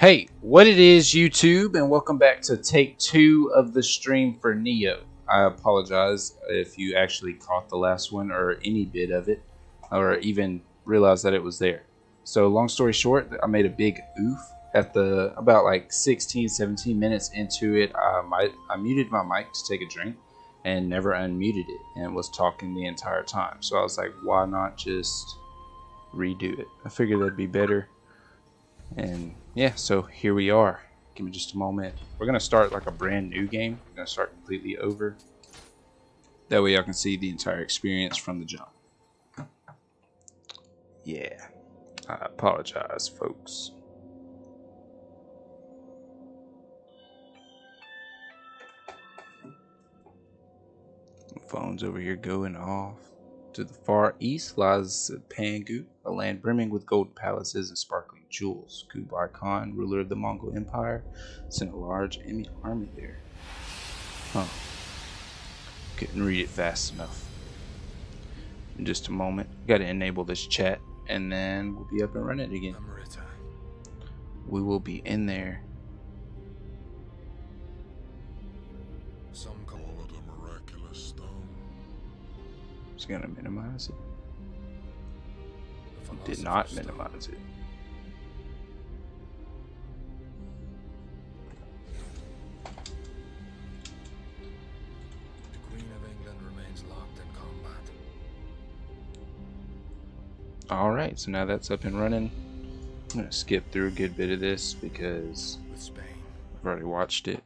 Hey, what it is, YouTube, and welcome back to take 2 of the stream for Nioh. I apologize if you actually caught the last one or any bit of it, or even realized that it was there. So long story short, I made a big oof at the about like 16-17 minutes into it. I muted my mic to take a drink and never unmuted it and was talking the entire time. So I was like, why not just redo it? I figured that'd be better. And yeah, so here we are. Give me just a moment. We're gonna start like a brand new game. We're gonna start completely over. That way y'all can see the entire experience from the jump. Yeah, I apologize, folks. My phone's over here going off. To the far east lies Pangu, a land brimming with gold palaces and sparkling jewels. Kublai Khan, ruler of the Mongol Empire, sent a large enemy army there. Huh. Couldn't read it fast enough. In just a moment, gotta enable this chat, and then we'll be up and running again. We will be in there. Some call it a miraculous stone. Just gonna minimize it. Did not minimize it. The Queen of England remains locked in combat. Alright, so now that's up and running. I'm gonna skip through a good bit of this because With Spain. I've already watched it.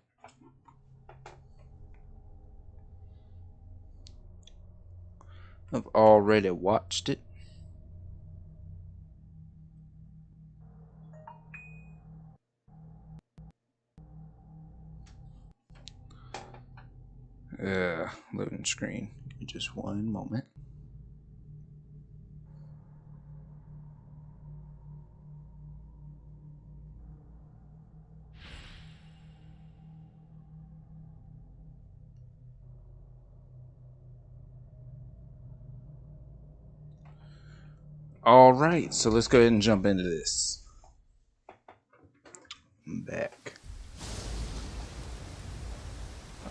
I've already watched it. Loading screen. Give me just one moment. Alright, so let's go ahead and jump into this. I'm back.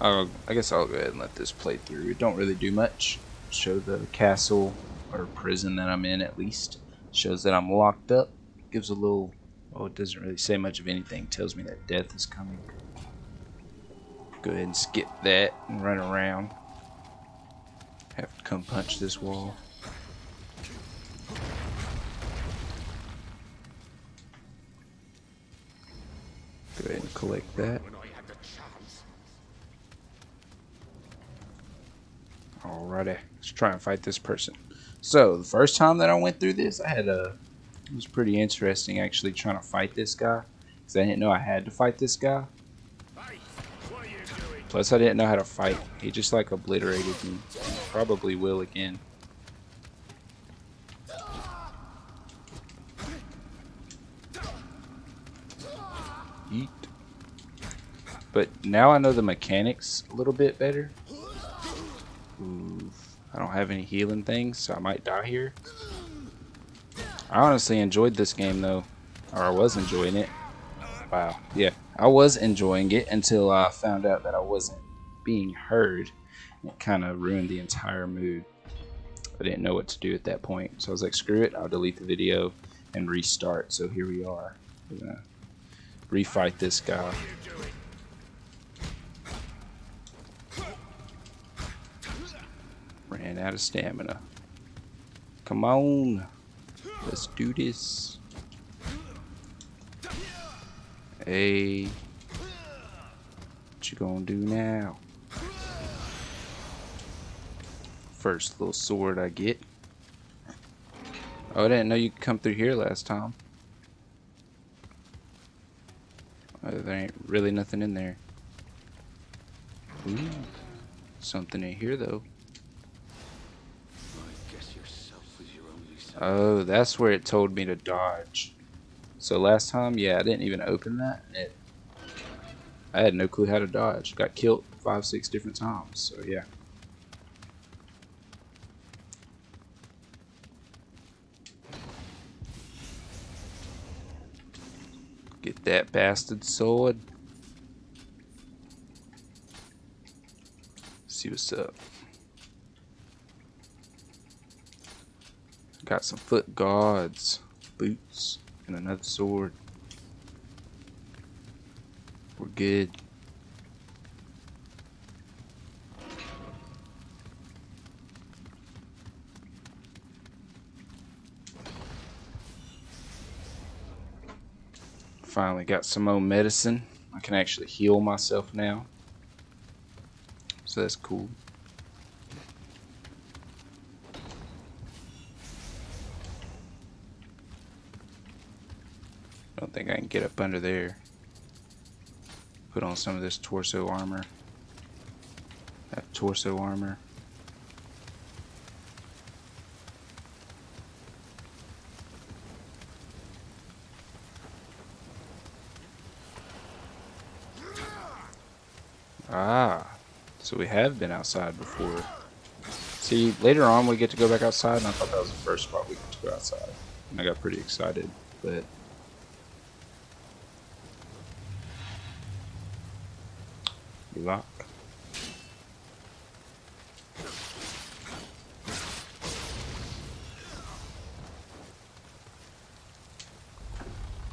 I guess I'll go ahead and let this play through. It don't really do much. Show the castle or prison that I'm in, at least. Shows that I'm locked up. Gives a little, well, it doesn't really say much of anything. Tells me that death is coming. Go ahead and skip that and run around. Have to come punch this wall. Go ahead and collect that. Alrighty, let's try and fight this person. So the first time that I went through this, it was pretty interesting actually trying to fight this guy, because I didn't know I had to fight this guy. Plus I didn't know how to fight. He just like obliterated me. Probably will again. Yeet. But now I know the mechanics a little bit better. Ooh, I don't have any healing things, so I might die here. I honestly enjoyed this game though, or I was enjoying it. Wow, yeah, I was enjoying it until I found out that I wasn't being heard. It kind of ruined the entire mood. I didn't know what to do at that point, so I was like, screw it, I'll delete the video and restart. So here we are. We're gonna refight this guy. Ran out of stamina. Come on, let's do this. Hey, what you gonna do now? First little sword I get. Oh, I didn't know you could come through here last time. There ain't really nothing in there. Ooh, something in here though. Oh, that's where it told me to dodge. So last time, yeah, I didn't even open that. I had no clue how to dodge. Got killed 5-6 different times, so yeah. Get that bastard sword. See what's up. Got some foot guards, boots, and another sword. We're good. Finally got some more medicine. I can actually heal myself now. So that's cool. I don't think I can get up under there. Put on some of this torso armor. That torso armor. Ah, so we have been outside before. See, later on we get to go back outside, and I thought that was the first spot we get to go outside. And I got pretty excited, but... lock.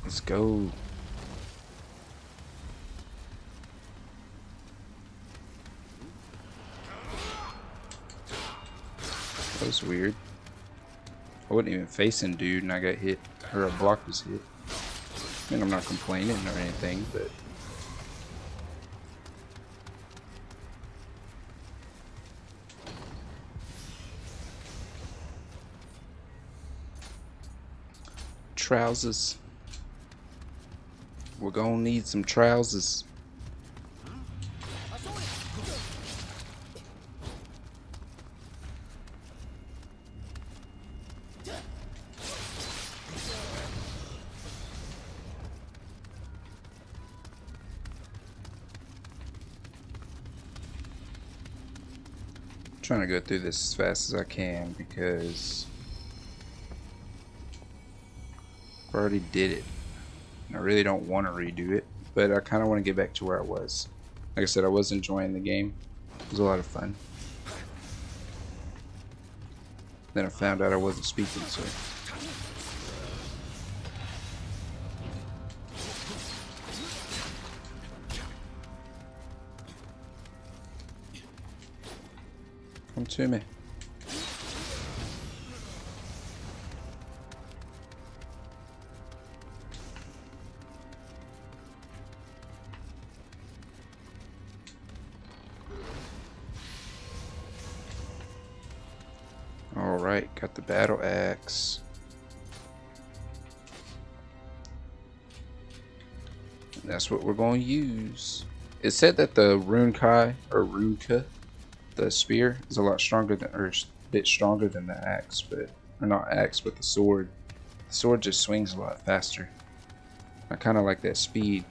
Let's go. That was weird. I wasn't even facing dude and I got hit, or a block was hit. I mean, I'm not complaining or anything, but... trousers. We're gonna need some trousers. Trying to go through this as fast as I can because I already did it. I really don't want to redo it, but I kind of want to get back to where I was. Like I said, I was enjoying the game. It was a lot of fun. Then I found out I wasn't speaking, so... come to me. Alright, got the battle axe. And that's what we're going to use. It said that the Runkai, or Runka, the spear, is a lot stronger than, or a bit stronger than the axe, but, or not axe, but the sword. The sword just swings a lot faster. I kind of like that speed.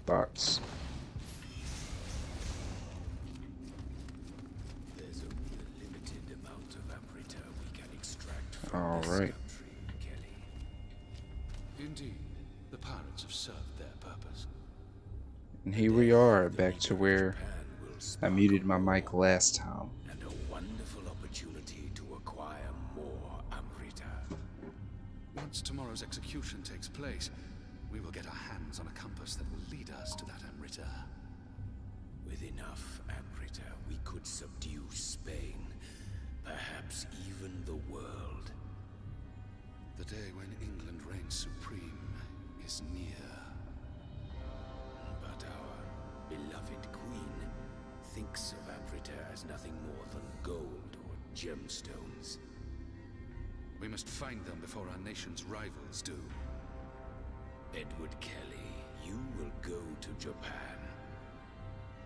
Box. There's only a limited amount of amrita we can extract from All this right. country, Kelly. Indeed, the pirates have served their purpose. And here we are, back to where Japan will I sparkle muted my mic last time. and a wonderful opportunity to acquire more amrita. Once tomorrow's execution takes place, we will get our hands on a compass that will lead us to that amrita. With enough amrita, we could subdue Spain, perhaps even the world. The day when England reigns supreme is near. But our beloved queen thinks of amrita as nothing more than gold or gemstones. We must find them before our nation's rivals do. Edward Kelly, you will go to Japan.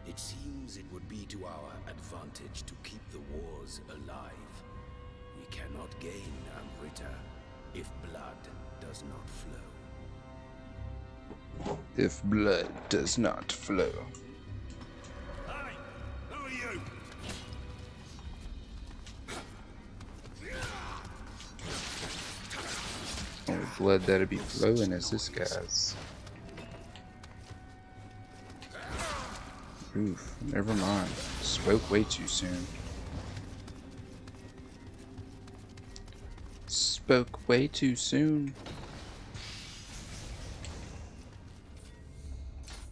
It seems it would be to our advantage to keep the wars alive. We cannot gain amrita if blood does not flow. if blood does not flow. Hey, who are you? Only blood that'll be flowing is this guy's. Oof, never mind. Spoke way too soon. Spoke way too soon.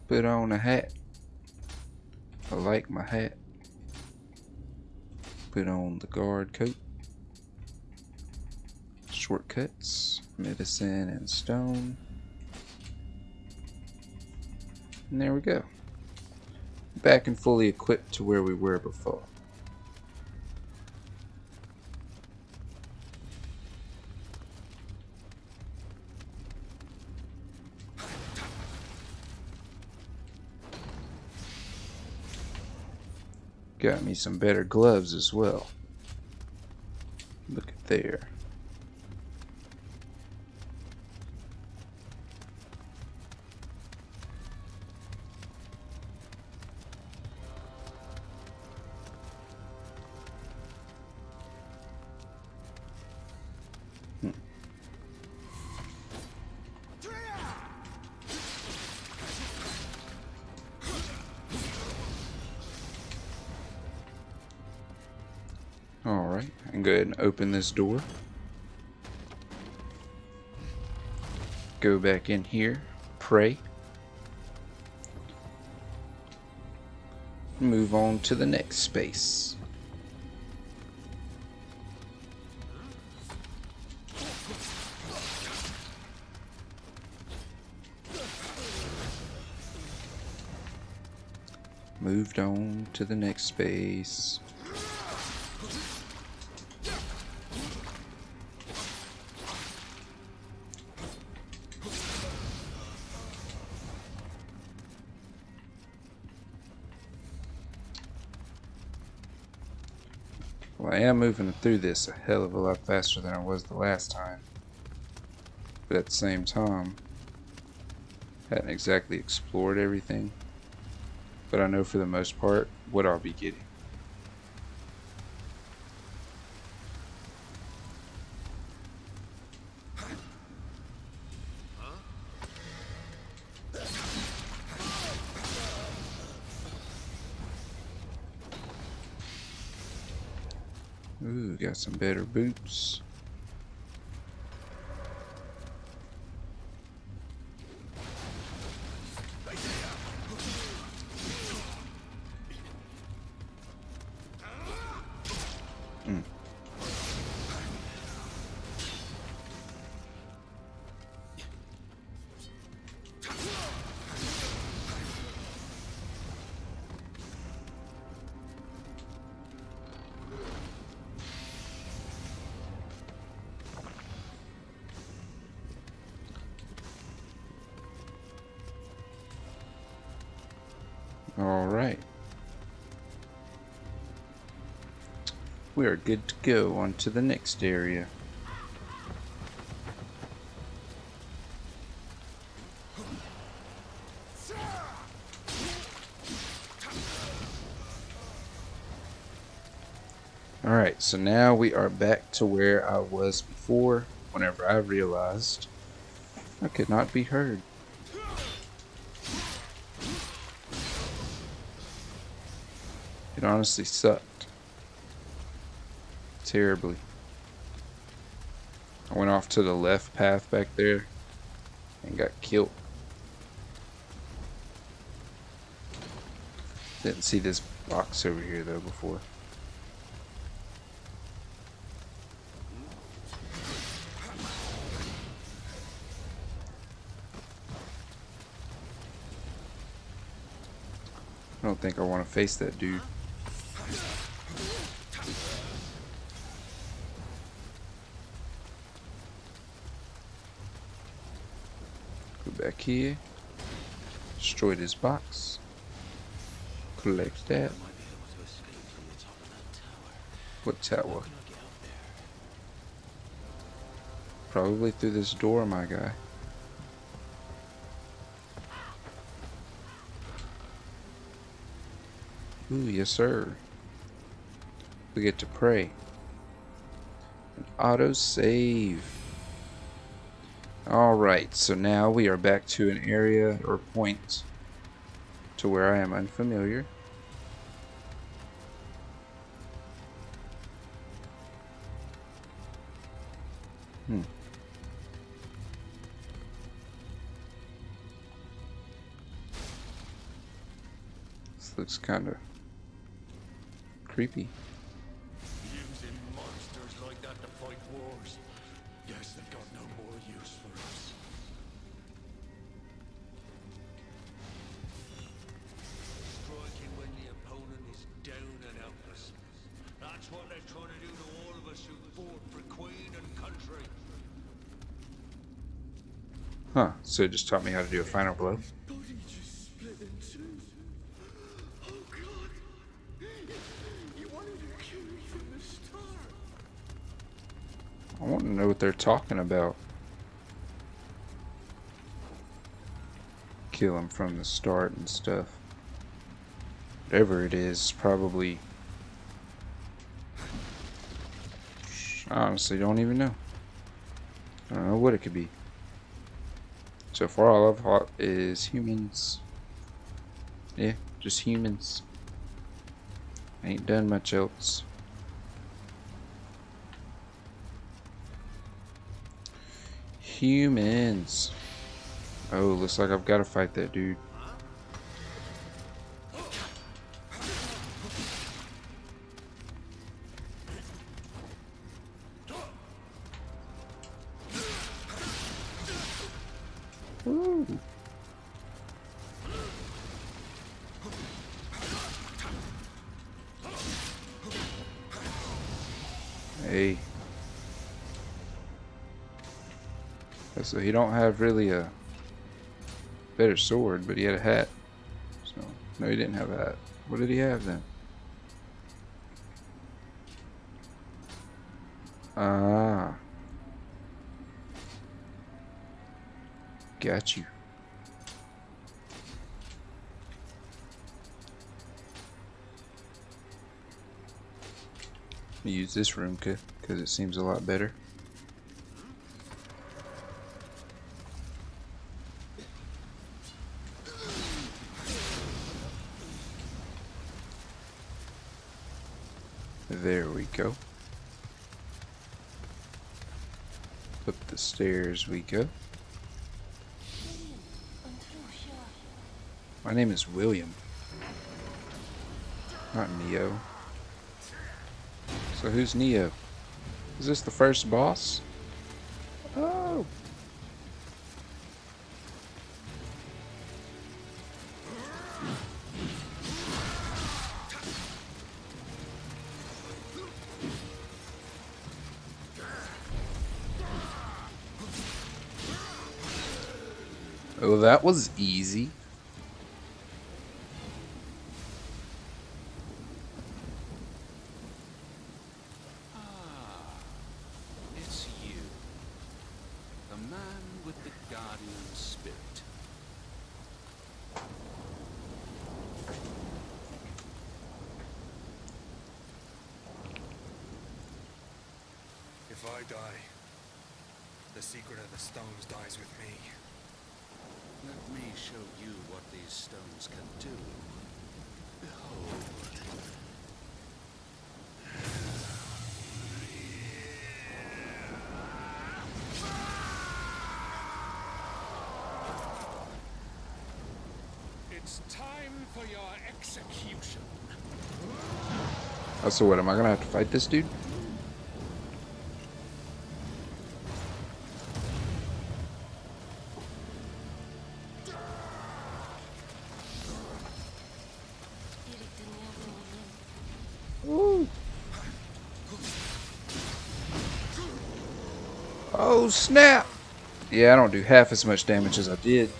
Put on a hat. I like my hat. Put on the guard coat. Shortcuts, medicine and stone. And there we go. Back and fully equipped to where we were before. Got me some better gloves as well. Look at there. Alright, I can go ahead and open this door. Go back in here, pray. Move on to the next space. Moved on to the next space. Well, I am moving through this a hell of a lot faster than I was the last time. But at the same time, hadn't exactly explored everything. But I know for the most part what I'll be getting. Ooh, got some better boots. Alright. We are good to go on to the next area. Alright, so now we are back to where I was before, whenever I realized I could not be heard. It honestly sucked. Terribly. I went off to the left path back there and got killed. Didn't see this box over here though before. I don't think I want to face that dude. Go back here. Destroy this box. Collect that. What tower? Probably through this door, my guy. Ooh, yes sir. We get to pray. An auto save. Alright, so now we are back to an area or point to where I am unfamiliar. This looks kind of creepy. Using monsters like that to fight wars. Guess they've got no more use for us. Striking when the opponent is down and helpless. That's what they're trying to do to all of us who fought for Queen and country. Huh, so it just taught me how to do a final blow. Body just split in two. Oh God! You wanted to kill me from the start. I want to know what they're talking about. Kill him from the start and stuff. Whatever it is, probably. I honestly don't even know. I don't know what it could be. So far, all I've fought is humans. Yeah, just humans. Ain't done much else. Humans. Oh, looks like I've got to fight that dude. Ooh. Hey. So he don't have really a better sword, but he had a hat. So no, he didn't have a hat. What did he have then? Ah. Got you. Use this room because it seems a lot better. There we go. Up the stairs we go. My name is William, not Nioh. So who's Nioh? Is this the first boss? Oh. Oh, that was easy. It's you. The man with the guardian spirit. If I die, the secret of the stones dies with me. Let me show you what these stones can do. Behold. It's time for your execution. Oh, so what, am I gonna have to fight this dude? Ooh. Oh snap! Yeah, I don't do half as much damage as I did.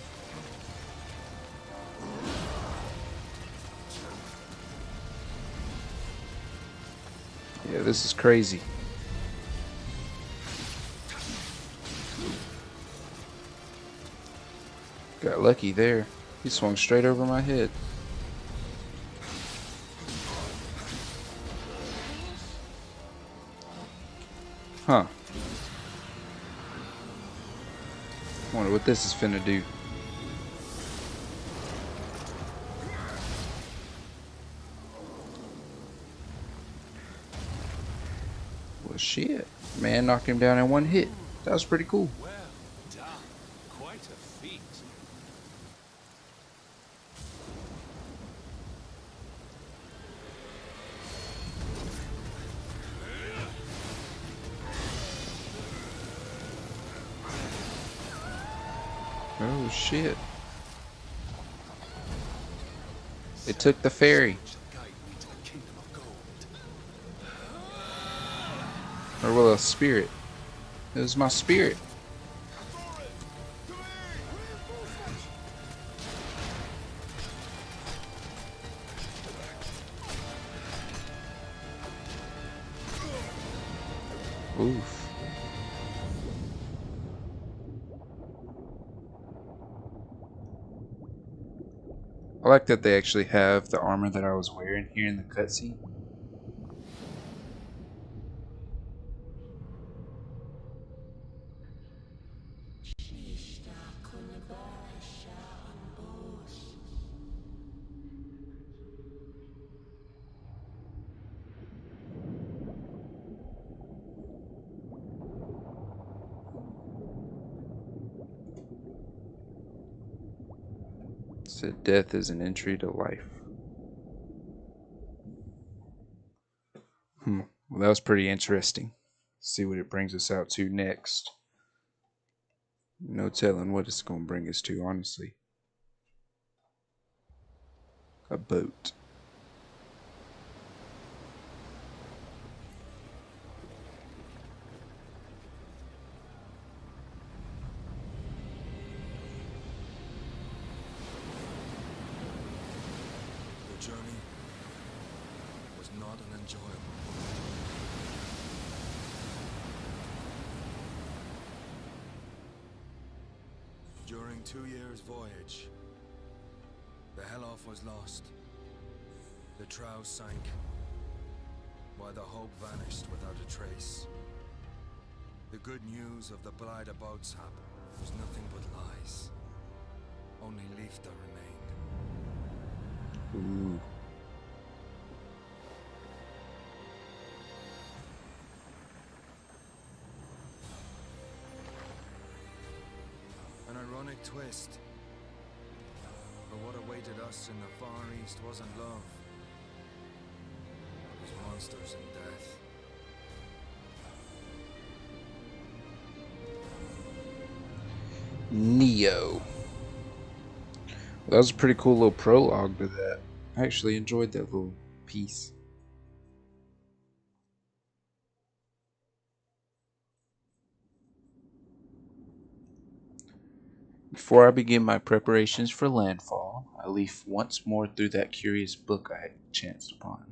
Yeah, this is crazy. Got lucky there. He swung straight over my head. Huh. Wonder what this is finna do. Well, shit. Man knocked him down in one hit. That was pretty cool. Well done. Quite a feat. Oh, shit. It took the ferry. Shall guide me to the kingdom of gold. Or, well, a spirit. It was my spirit. Oof. I like that they actually have the armor that I was wearing here in the cutscene. It said death is an entry to life. Well, that was pretty interesting. Let's see what it brings us out to next. No telling what it's going to bring us to, honestly. A boat. The journey was not an enjoyable one. During 2 years' voyage, the Helloff was lost. The trow sank, while the hope vanished without a trace. The good news of the Blythe Boatshap was nothing but lies. Only Leifta remained. Ooh. An ironic twist. But what awaited us in the Far East wasn't love. It was monsters and death. Nioh. That was a pretty cool little prologue to that. I actually enjoyed that little piece. Before I begin my preparations for landfall, I leaf once more through that curious book I had chanced upon.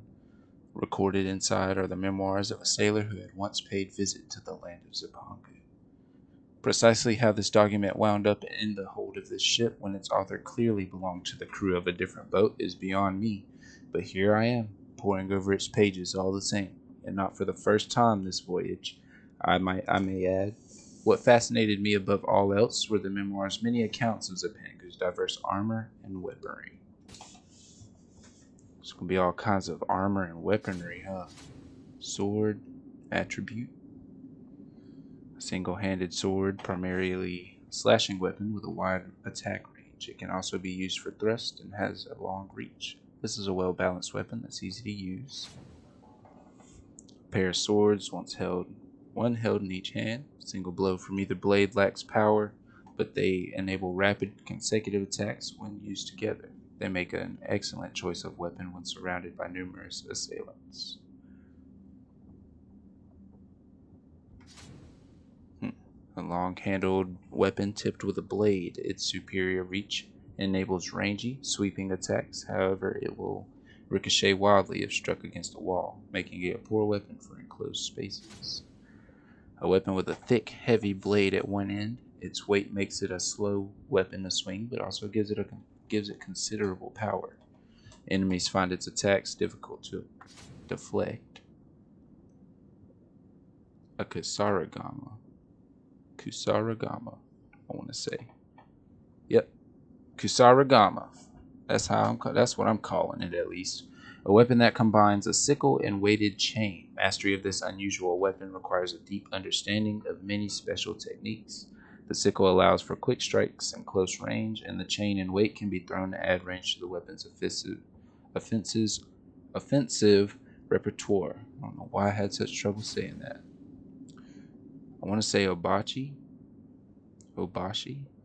Recorded inside are the memoirs of a sailor who had once paid visit to the land of Zipangu. Precisely how this document wound up in the hold of this ship when its author clearly belonged to the crew of a different boat is beyond me, but here I am, poring over its pages all the same, and not for the first time this voyage, I may add. What fascinated me above all else were the memoir's many accounts of Zipangu's diverse armor and weaponry. There's going to be all kinds of armor and weaponry, huh? Sword, attribute. A single-handed sword, primarily a slashing weapon with a wide attack range. It can also be used for thrust and has a long reach. This is a well-balanced weapon that's easy to use. A pair of swords, one held in each hand. Single blow from either blade lacks power, but they enable rapid consecutive attacks when used together. They make an excellent choice of weapon when surrounded by numerous assailants. A long-handled weapon tipped with a blade. Its superior reach enables rangy, sweeping attacks. However, it will ricochet wildly if struck against a wall, making it a poor weapon for enclosed spaces. A weapon with a thick, heavy blade at one end. Its weight makes it a slow weapon to swing, but also gives it considerable power. Enemies find its attacks difficult to deflect. A Kusarigama. Kusarigama, I want to say. Yep, Kusarigama. That's what I'm calling it, at least. A weapon that combines a sickle and weighted chain. Mastery of this unusual weapon requires a deep understanding of many special techniques. The sickle allows for quick strikes and close range, and the chain and weight can be thrown to add range to the weapon's offensive repertoire. I don't know why I had such trouble saying that. I want to say Obashi,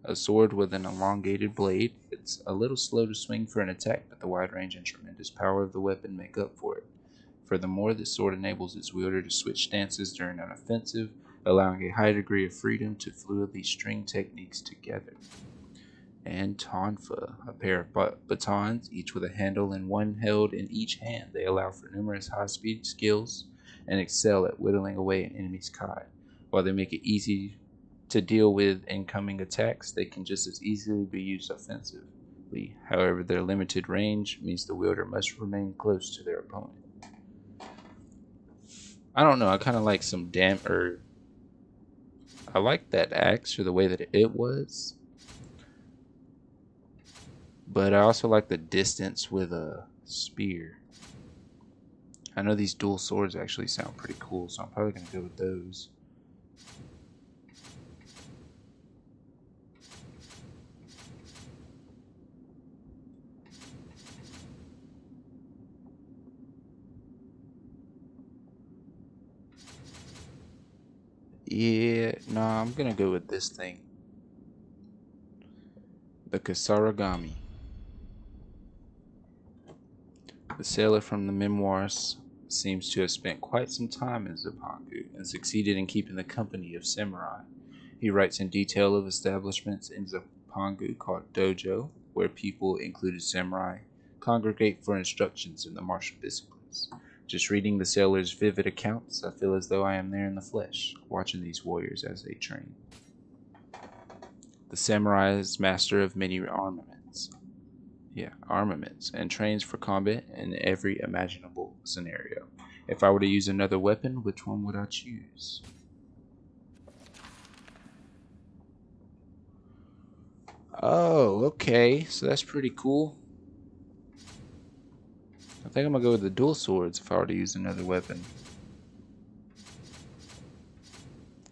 a sword with an elongated blade. It's a little slow to swing for an attack, but the wide range and tremendous power of the weapon make up for it. Furthermore, this sword enables its wielder to switch stances during an offensive, allowing a high degree of freedom to fluidly string techniques together. And Tonfa, a pair of batons, each with a handle and one held in each hand. They allow for numerous high-speed skills and excel at whittling away an enemy's kai. While they make it easy to deal with incoming attacks, they can just as easily be used offensively. However, their limited range means the wielder must remain close to their opponent. I don't know, I kind of like I like that axe for the way that it was. But I also like the distance with a spear. I know these dual swords actually sound pretty cool, so I'm probably going to go with those. Yeah, no, I'm going to go with this thing. The Kusarigami. The sailor from the memoirs seems to have spent quite some time in Zipangu and succeeded in keeping the company of samurai. He writes in detail of establishments in Zipangu called dojo, where people, including samurai, congregate for instructions in the martial disciplines. Just reading the sailor's vivid accounts, I feel as though I am there in the flesh, watching these warriors as they train. The samurai is master of many armaments, and trains for combat in every imaginable scenario. If I were to use another weapon, which one would I choose? Oh, okay, so that's pretty cool. I think I'm gonna go with the dual swords if I were to use another weapon.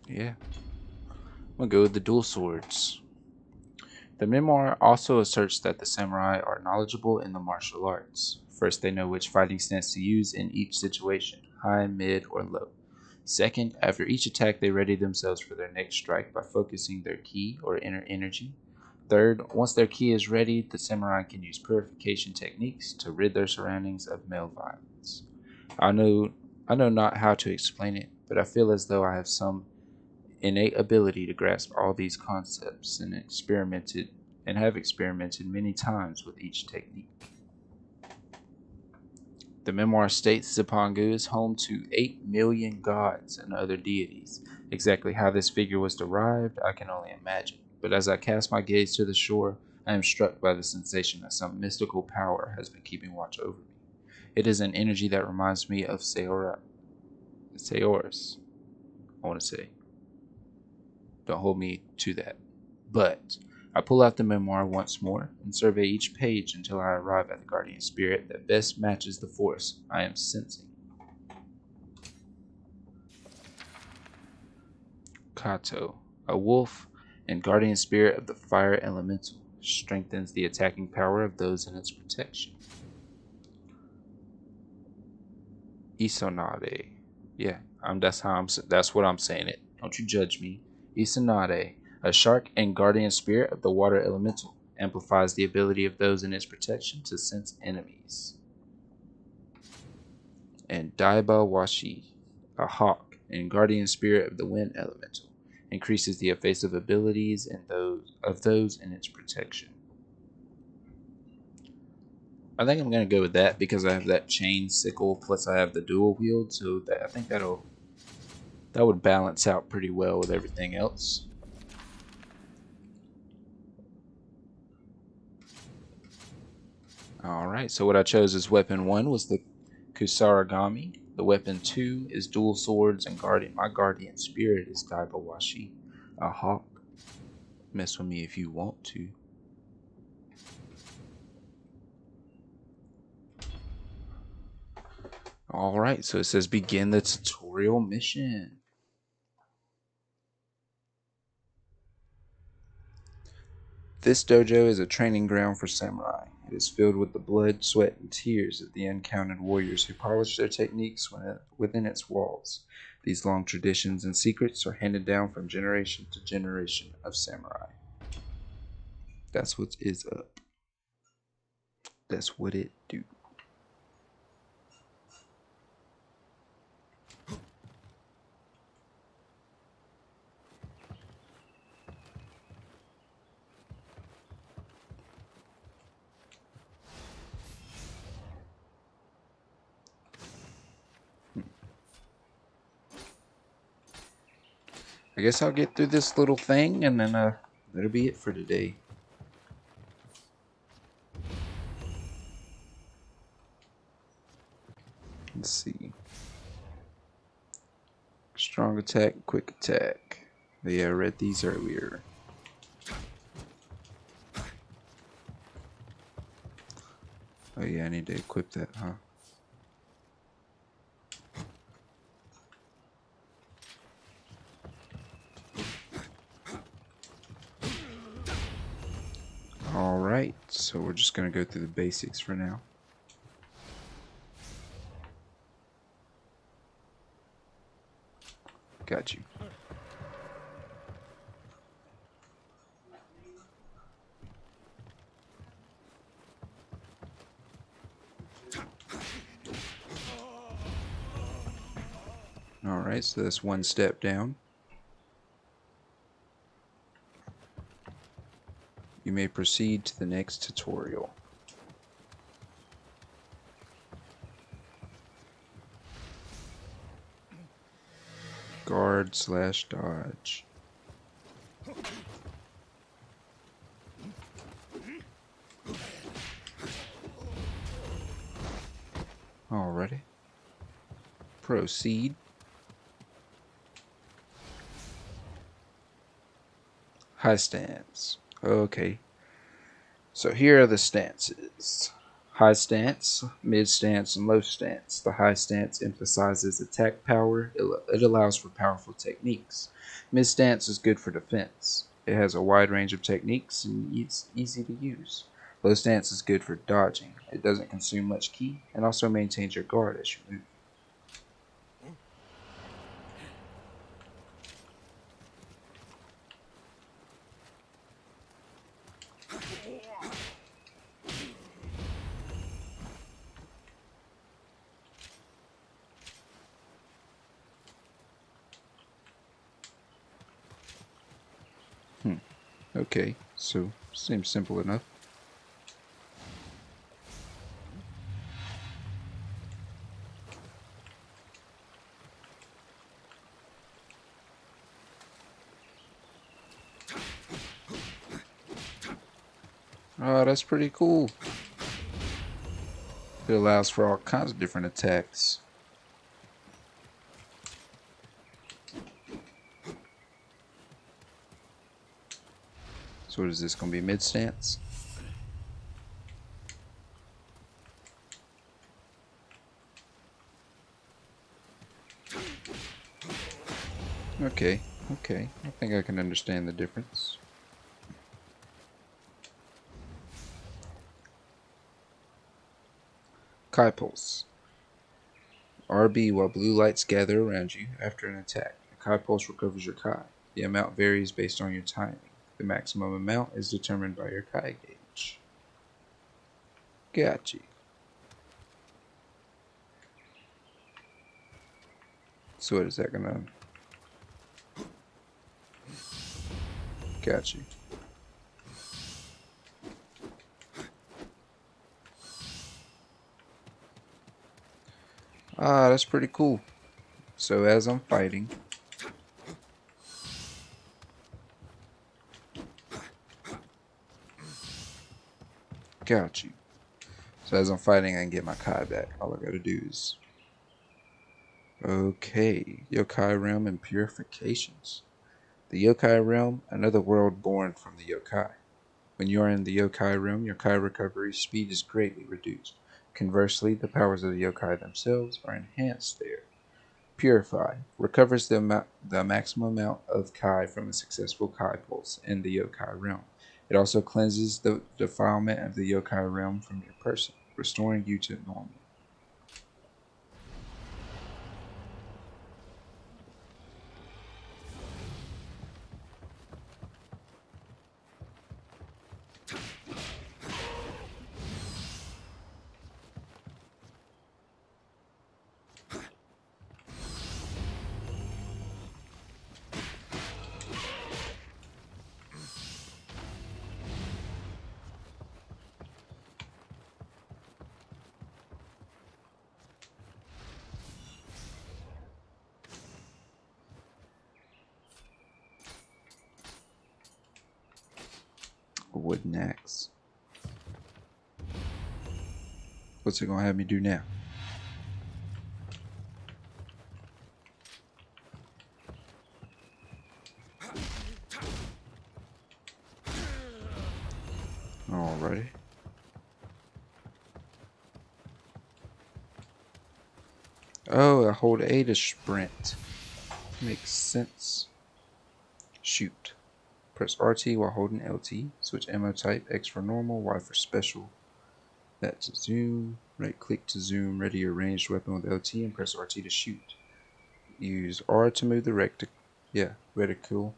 Yeah, I'm gonna go with the dual swords. The memoir also asserts that the samurai are knowledgeable in the martial arts. First, they know which fighting stance to use in each situation, high, mid, or low. Second, after each attack, they ready themselves for their next strike by focusing their ki or inner energy. Third, once their ki is ready, the samurai can use purification techniques to rid their surroundings of male violence. I know not how to explain it, but I feel as though I have some innate ability to grasp all these concepts and have experimented many times with each technique. The memoir states Zipangu is home to 8 million gods and other deities. Exactly how this figure was derived, I can only imagine. But as I cast my gaze to the shore, I am struck by the sensation that some mystical power has been keeping watch over me. It is an energy that reminds me of Seoras, I want to say. Don't hold me to that. But I pull out the memoir once more and survey each page until I arrive at the guardian spirit that best matches the force I am sensing. Kato, a wolf and guardian spirit of the fire elemental, strengthens the attacking power of those in its protection. Isonade, that's what I'm saying it. Don't you judge me. Isanade, a shark and guardian spirit of the water elemental, amplifies the ability of those in its protection to sense enemies. And Daiba Washi, a hawk and guardian spirit of the wind elemental, increases the evasive abilities of those in its protection. I think I'm going to go with that because I have that chain sickle plus I have the dual wield, so I think that would balance out pretty well with everything else. Alright, so what I chose as weapon 1 was the Kusarigami. The weapon 2 is dual swords and guardian. My guardian spirit is Daibawashi, a hawk. Mess with me if you want to. Alright, so it says begin the tutorial mission. This dojo is a training ground for samurai. It is filled with the blood, sweat, and tears of the uncounted warriors who polish their techniques within its walls. These long traditions and secrets are handed down from generation to generation of samurai. That's what is up. That's what it do. I guess I'll get through this little thing and then that'll be it for today. Let's see. Strong attack, quick attack. Yeah, I read these earlier. Oh yeah, I need to equip that, huh? Alright, so we're just gonna go through the basics for now. Got you. Alright, so that's one step down. You may proceed to the next tutorial. Guard/dodge. Alrighty. Proceed. High stance. Okay. So here are the stances. High stance, mid stance, and low stance. The high stance emphasizes attack power. It allows for powerful techniques. Mid stance is good for defense. It has a wide range of techniques and it's easy to use. Low stance is good for dodging. It doesn't consume much ki and also maintains your guard as you move. Okay, so seems simple enough. Oh, that's pretty cool. It allows for all kinds of different attacks. So what is this going to be, mid stance? Okay, okay. I think I can understand the difference. Kai Pulse. RB while blue lights gather around you after an attack. A Kai Pulse recovers your Kai. The amount varies based on your timing. The maximum amount is determined by your Kai gauge. Gotcha. So what is that gonna... Gotcha. Ah, that's pretty cool. So as I'm fighting... Got you. So as I'm fighting, I can get my Kai back. All I gotta do is Okay, Yokai Realm and Purifications. The Yokai Realm, another world born from the Yokai. When you are in the Yokai Realm, your Kai recovery speed is greatly reduced. Conversely, the powers of the Yokai themselves are enhanced there. Purify recovers the maximum amount of Kai from a successful Kai pulse in the Yokai Realm. It also cleanses the defilement of the Yokai Realm from your person, restoring you to normal. A wooden axe. What's it gonna have me do now? Alrighty. Oh, I hold A to sprint. Makes sense. Shoot. Press RT while holding LT. Switch ammo type. X for normal, Y for special. That to zoom. Right click to zoom. Ready your ranged weapon with LT and press RT to shoot. Use R to move the reticle.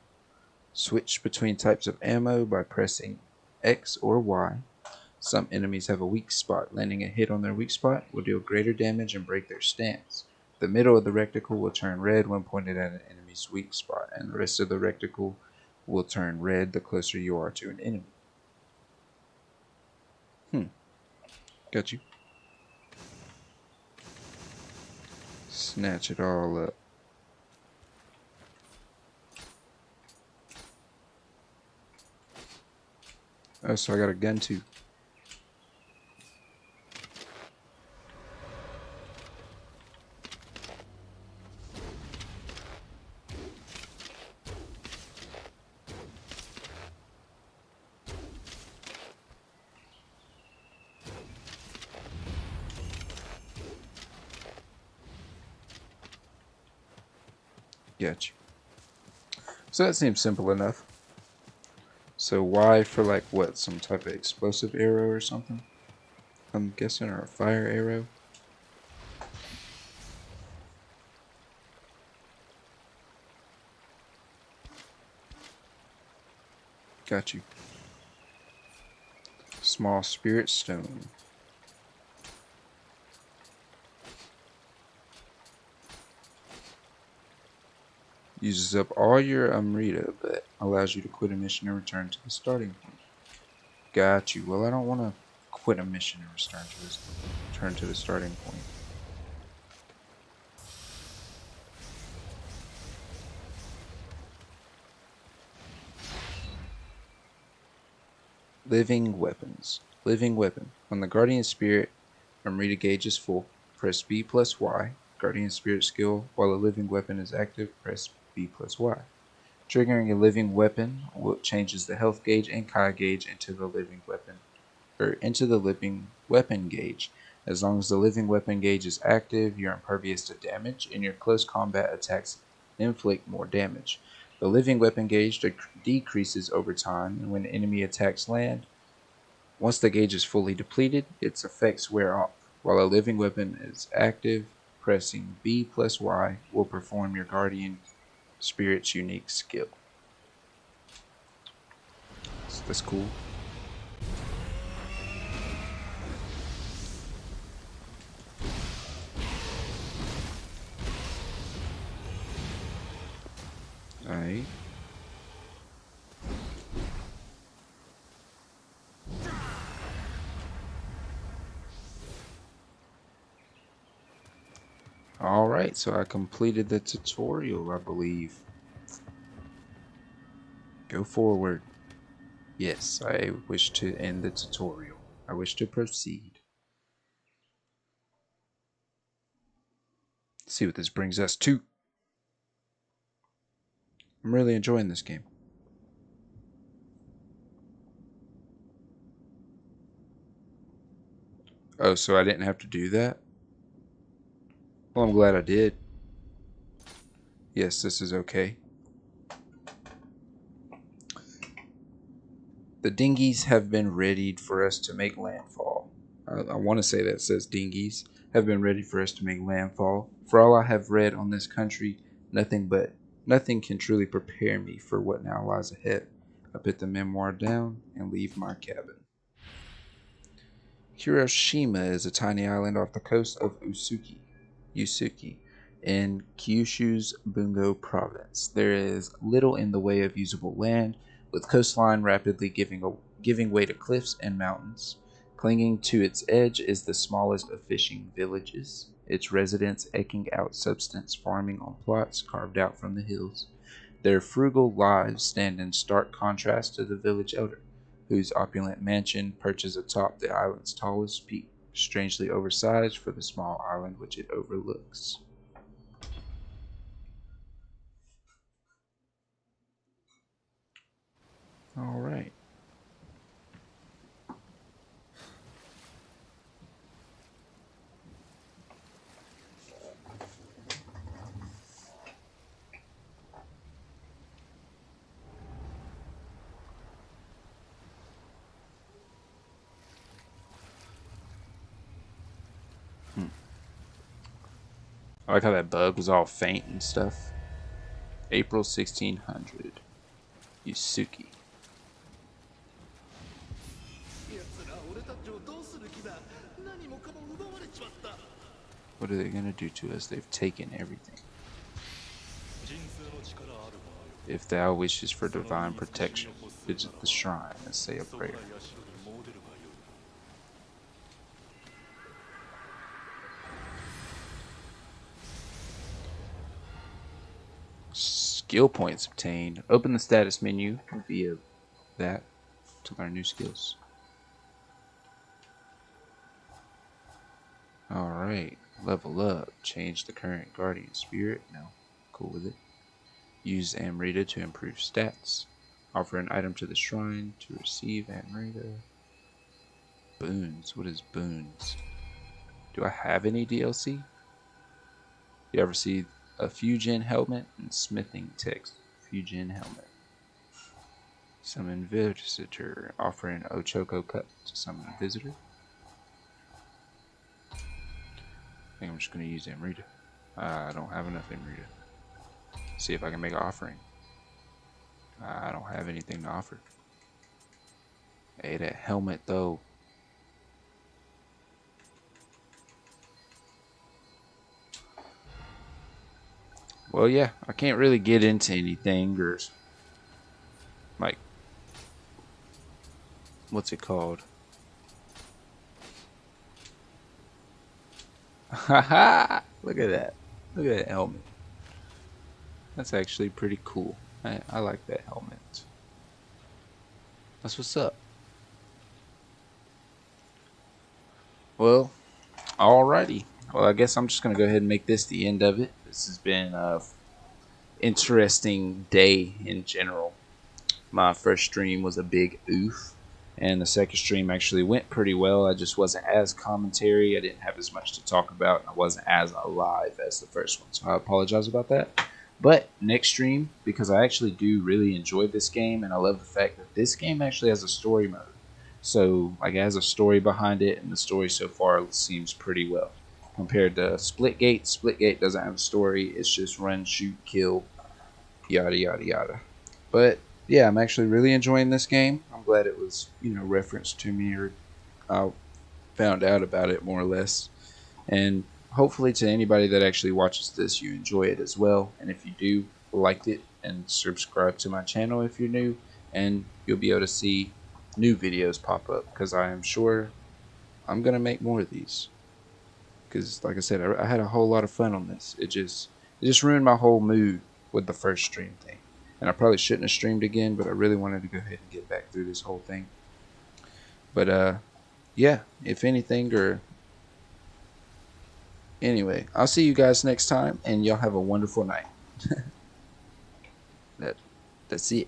Switch between types of ammo by pressing X or Y. Some enemies have a weak spot. Landing a hit on their weak spot will deal greater damage and break their stance. The middle of the reticle will turn red when pointed at an enemy's weak spot, and the rest of the reticle will turn red the closer you are to an enemy. Got you. Snatch it all up. Oh, so I got a gun too. Got you. So that seems simple enough. So Y for like what? Some type of explosive arrow or something? I'm guessing, or a fire arrow? Got you. Small spirit stone. Uses up all your Amrita, but allows you to quit a mission and return to the starting point. Got you. Well, I don't want to quit a mission and return to the starting point. Living weapons. Living weapon. When the Guardian Spirit Amrita gauge is full, press B plus Y. Guardian Spirit skill. While a living weapon is active, press B plus Y. Triggering a living weapon changes the health gauge and Kai gauge into the living weapon gauge. As long as the living weapon gauge is active, you're impervious to damage, and your close combat attacks inflict more damage. The living weapon gauge decreases over time, and when enemy attacks land, once the gauge is fully depleted, its effects wear off. While a living weapon is active, pressing B plus Y will perform your Guardian Spirit's unique skill. So that's cool. Alright. Alright, so I completed the tutorial, I believe. Go forward. Yes, I wish to end the tutorial. I wish to proceed. Let's see what this brings us to. I'm really enjoying this game. Oh, so I didn't have to do that? Well, I'm glad I did. Yes, this is okay. The dinghies have been readied for us to make landfall. I want to say that says dinghies have been ready for us to make landfall. For all I have read on this country, nothing can truly prepare me for what now lies ahead. I put the memoir down and leave my cabin. Hiroshima is a tiny island off the coast of Usuki, in Kyushu's Bungo province. There is little in the way of usable land, with coastline rapidly giving way to cliffs and mountains. Clinging to its edge is the smallest of fishing villages, its residents eking out subsistence farming on plots carved out from the hills. Their frugal lives stand in stark contrast to the village elder, whose opulent mansion perches atop the island's tallest peak, strangely oversized for the small island which it overlooks. All right. I like how that bug was all faint and stuff. April 1600. Yusuki. What are they going to do to us? They've taken everything. If thou wishes for divine protection, visit the shrine and say a prayer. Skill points obtained. Open the status menu via that to learn new skills. Alright, level up. Change the current guardian spirit. No, cool with it. Use Amrita to improve stats. Offer an item to the shrine to receive Amrita. Boons. What is boons? Do I have any DLC? You ever see a Fusion helmet and smithing text? Fusion helmet. Summon visitor. Offer an Ochoko cup to summon a visitor. I think I'm just going to use Amrita. I don't have enough Amrita. See if I can make an offering. I don't have anything to offer. Hey, that helmet though. Well, yeah, I can't really get into anything or like, what's it called? Haha! Look at that. Look at that helmet. That's actually pretty cool. I like that helmet. That's what's up. Well, alrighty. Well, I guess I'm just going to go ahead and make this the end of it. This has been an interesting day in general. My first stream was a big oof, and the second stream actually went pretty well. I just wasn't as commentary. I didn't have as much to talk about, and I wasn't as alive as the first one, so I apologize about that. But next stream, because I actually do really enjoy this game, and I love the fact that this game actually has a story mode. So, like, it has a story behind it, and the story so far seems pretty well. Compared to Splitgate, Splitgate doesn't have a story. It's just run, shoot, kill, yada, yada, yada. But, yeah, I'm actually really enjoying this game. I'm glad it was, referenced to me, or I found out about it more or less. And hopefully to anybody that actually watches this, you enjoy it as well. And if you do, like it and subscribe to my channel if you're new, and you'll be able to see new videos pop up, because I am sure I'm going to make more of these. Because, like I said, I had a whole lot of fun on this. It just ruined my whole mood with the first stream thing. And I probably shouldn't have streamed again, but I really wanted to go ahead and get back through this whole thing. But, yeah, if anything, or Anyway, I'll see you guys next time, and y'all have a wonderful night. That's it.